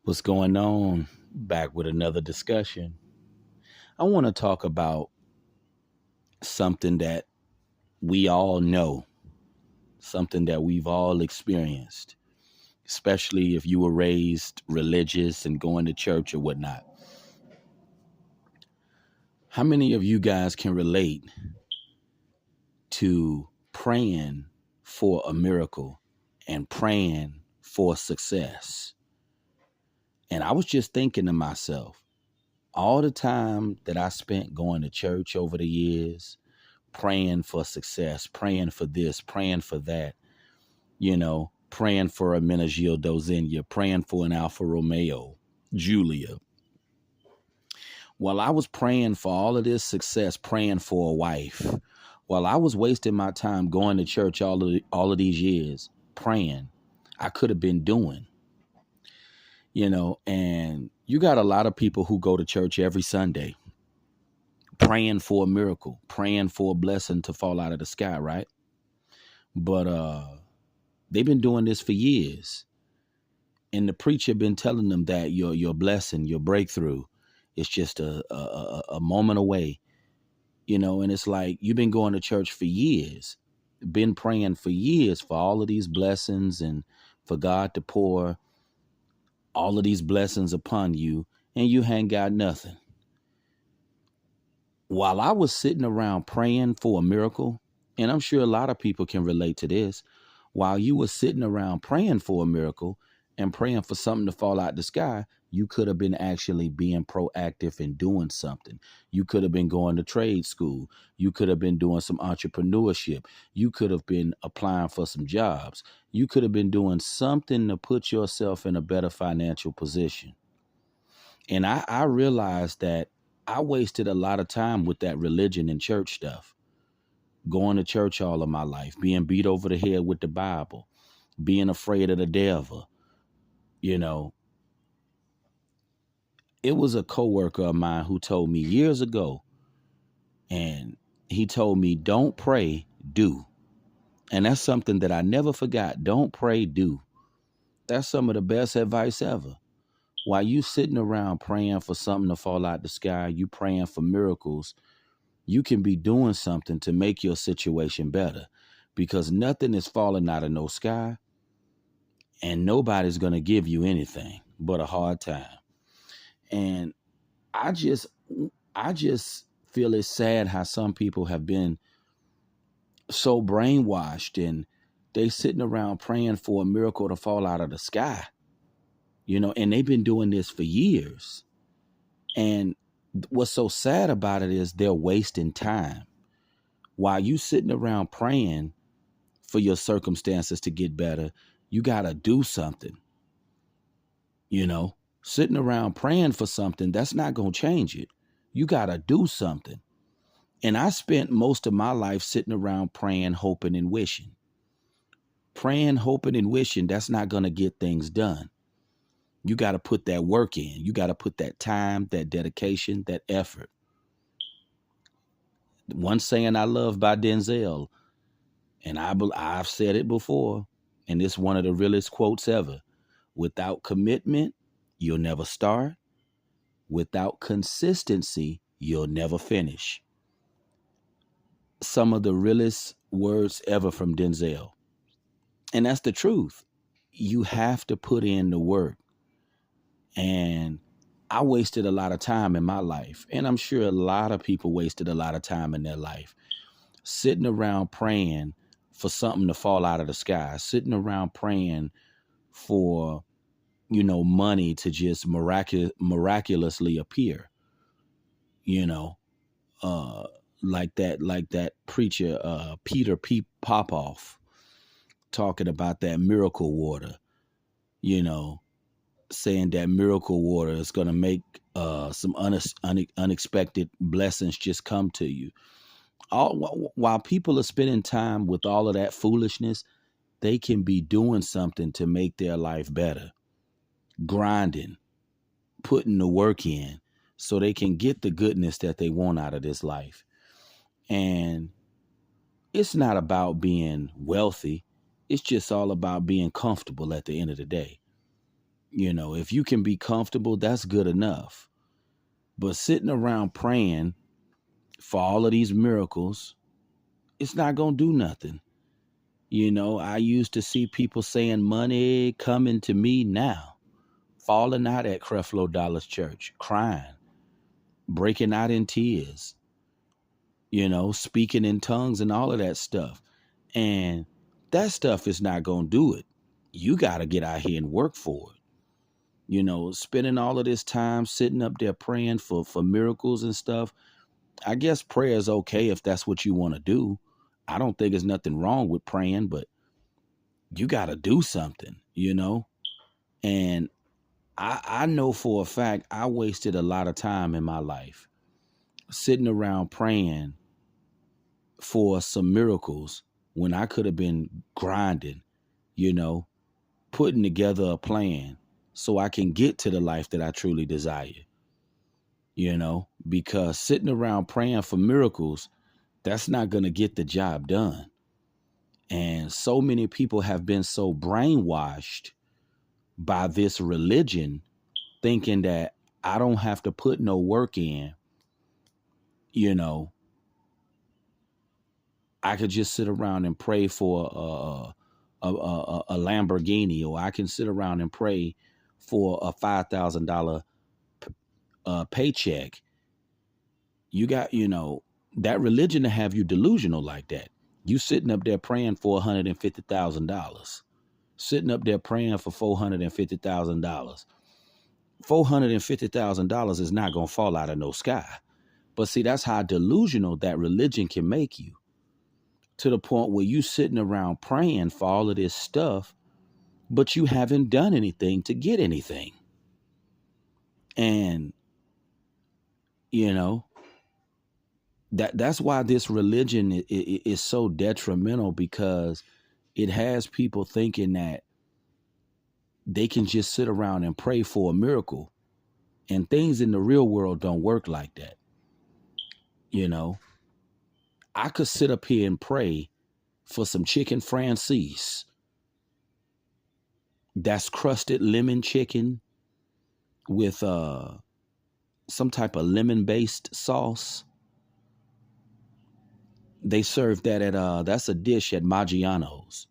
What's going on? Back with another discussion. I want to talk about something that we all know, something that we've all experienced, especially if you were raised religious and going to church or whatnot. How many of you guys can relate to praying for a miracle and praying for success? And I was just thinking to myself, all the time that I spent going to church over the years, praying for success, praying for this, praying for that, praying for a Menagil Dozinia, praying for an Alfa Romeo, Julia. While I was praying for all of this success, praying for a wife, while I was wasting my time going to church all of these years, praying, I could have been doing, and you got a lot of people who go to church every Sunday praying for a miracle, praying for a blessing to fall out of the sky, right? But they've been doing this for years. And the preacher been telling them that your blessing, your breakthrough, is just a moment away, and it's like you've been going to church for years, been praying for years for all of these blessings and for God to pour all of these blessings upon you, and you ain't got nothing. While I was sitting around praying for a miracle, and I'm sure a lot of people can relate to this, while you were sitting around praying for a miracle and praying for something to fall out the sky, you could have been actually being proactive and doing something. You could have been going to trade school. You could have been doing some entrepreneurship. You could have been applying for some jobs. You could have been doing something to put yourself in a better financial position. And I realized that I wasted a lot of time with that religion and church stuff, going to church all of my life, being beat over the head with the Bible, being afraid of the devil. You know, it was a coworker of mine who told me years ago, and he told me, don't pray, do. And that's something that I never forgot. Don't pray, do. That's some of the best advice ever. While you sitting around praying for something to fall out the sky, you praying for miracles, you can be doing something to make your situation better, because nothing is falling out of no sky and nobody's going to give you anything but a hard time. And I just I just feel it's sad how some people have been so brainwashed and they sitting around praying for a miracle to fall out of the sky, and they've been doing this for years. And what's so sad about it is they're wasting time. While you sitting around praying for your circumstances to get better, you got to do something. Sitting around praying for something, that's not going to change it. You got to do something. And I spent most of my life sitting around praying, hoping, and wishing. Praying, hoping, and wishing, that's not going to get things done. You got to put that work in. You got to put that time, that dedication, that effort. One saying I love by Denzel, and I've said it before, and it's one of the realest quotes ever. Without commitment, you'll never start. Without consistency, you'll never finish. Some of the realest words ever from Denzel. And that's the truth. You have to put in the work. And I wasted a lot of time in my life. And I'm sure a lot of people wasted a lot of time in their life sitting around praying for something to fall out of the sky, sitting around praying for, money to just miraculously appear, you know, uh, like that preacher, Peter P. Popoff, talking about that miracle water, you know, saying that miracle water is going to make some unexpected blessings just come to you. While people are spending time with all of that foolishness, they can be doing something to make their life better, grinding, putting the work in so they can get the goodness that they want out of this life. And it's not about being wealthy. It's just all about being comfortable at the end of the day. If you can be comfortable, that's good enough. But sitting around praying for all of these miracles, it's not going to do nothing. I used to see people saying money coming to me now, falling out at Creflo Dollar's church, crying, breaking out in tears, speaking in tongues and all of that stuff. And that stuff is not going to do it. You got to get out here and work for it. Spending all of this time sitting up there praying for miracles and stuff. I guess prayer is okay if that's what you want to do. I don't think there's nothing wrong with praying, but you got to do something, And I know for a fact I wasted a lot of time in my life sitting around praying for some miracles when I could have been grinding, putting together a plan so I can get to the life that I truly desire, because sitting around praying for miracles, that's not going to get the job done. And so many people have been so brainwashed by this religion, thinking that I don't have to put no work in, I could just sit around and pray for a Lamborghini, or I can sit around and pray for a $5,000 paycheck. You got, that religion to have you delusional like that. You sitting up there praying for $150,000, sitting up there praying for $450,000. $450,000 is not going to fall out of no sky. But see, that's how delusional that religion can make you, to the point where you sitting around praying for all of this stuff, but you haven't done anything to get anything. And, that's why this religion is so detrimental, because it has people thinking that they can just sit around and pray for a miracle, and things in the real world don't work like that. I could sit up here and pray for some chicken Francis, that's crusted lemon chicken with some type of lemon-based sauce. They serve that at that's a dish at Maggiano's.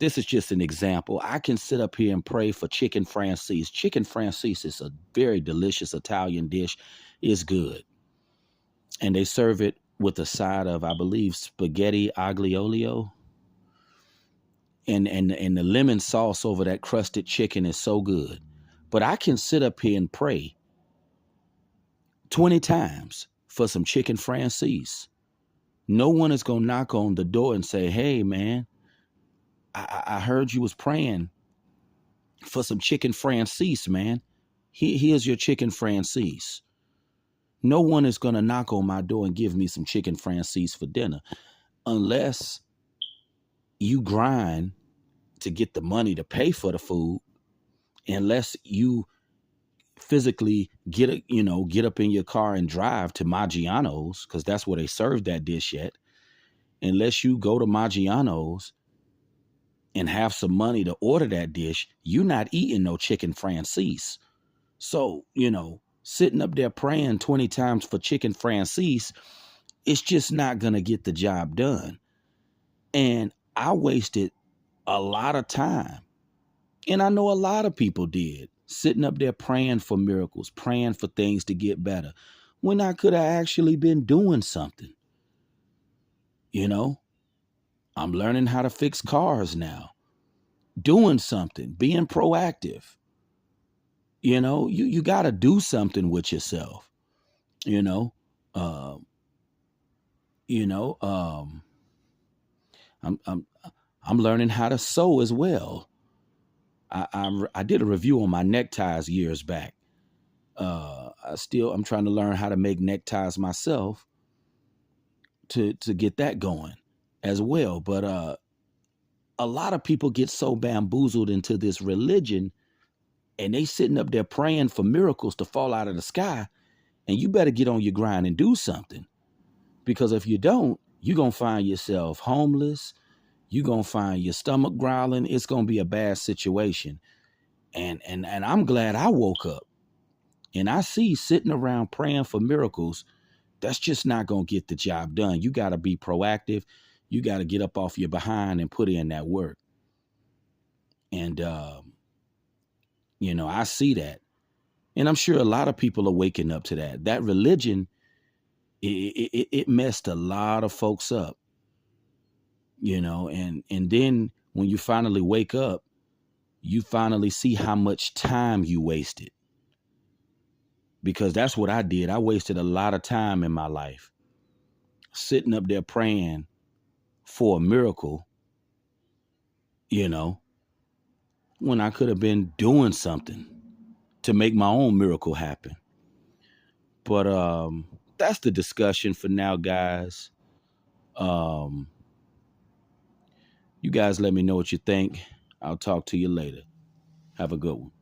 This is just an example. I can sit up here and pray for chicken Francis. Chicken Francis is a very delicious Italian dish. It's good. And they serve it with a side of, I believe, spaghetti aglio. And the lemon sauce over that crusted chicken is so good. But I can sit up here and pray 20 times for some chicken Francis. No one is going to knock on the door and say, hey, man, I heard you was praying for some chicken Francis, man. Here's your chicken Francis. No one is going to knock on my door and give me some chicken Francis for dinner, unless you grind to get the money to pay for the food, unless you physically get up in your car and drive to Maggiano's, because that's where they serve that dish at. Unless you go to Maggiano's and have some money to order that dish, you're not eating no chicken Francis. So, sitting up there praying 20 times for chicken Francis, it's just not going to get the job done. And I wasted a lot of time, and I know a lot of people did, sitting up there praying for miracles, praying for things to get better, when I could have actually been doing something. I'm learning how to fix cars now, doing something, being proactive. You got to do something with yourself. I'm learning how to sew as well. I did a review on my neckties years back. I'm trying to learn how to make neckties myself to get that going as well. But a lot of people get so bamboozled into this religion, and they sitting up there praying for miracles to fall out of the sky. And you better get on your grind and do something, because if you don't, you're going to find yourself homeless. You're going to find your stomach growling. It's going to be a bad situation. And I'm glad I woke up. And I see sitting around praying for miracles, that's just not going to get the job done. You got to be proactive. You got to get up off your behind and put in that work. And, I see that. And I'm sure a lot of people are waking up to that. That religion, it messed a lot of folks up, and then when you finally wake up, you finally see how much time you wasted. Because that's what I did. I wasted a lot of time in my life sitting up there praying for a miracle, you know, when I could have been doing something to make my own miracle happen. But that's the discussion for now, guys. Um, you guys let me know what you think. I'll talk to you later. Have a good one.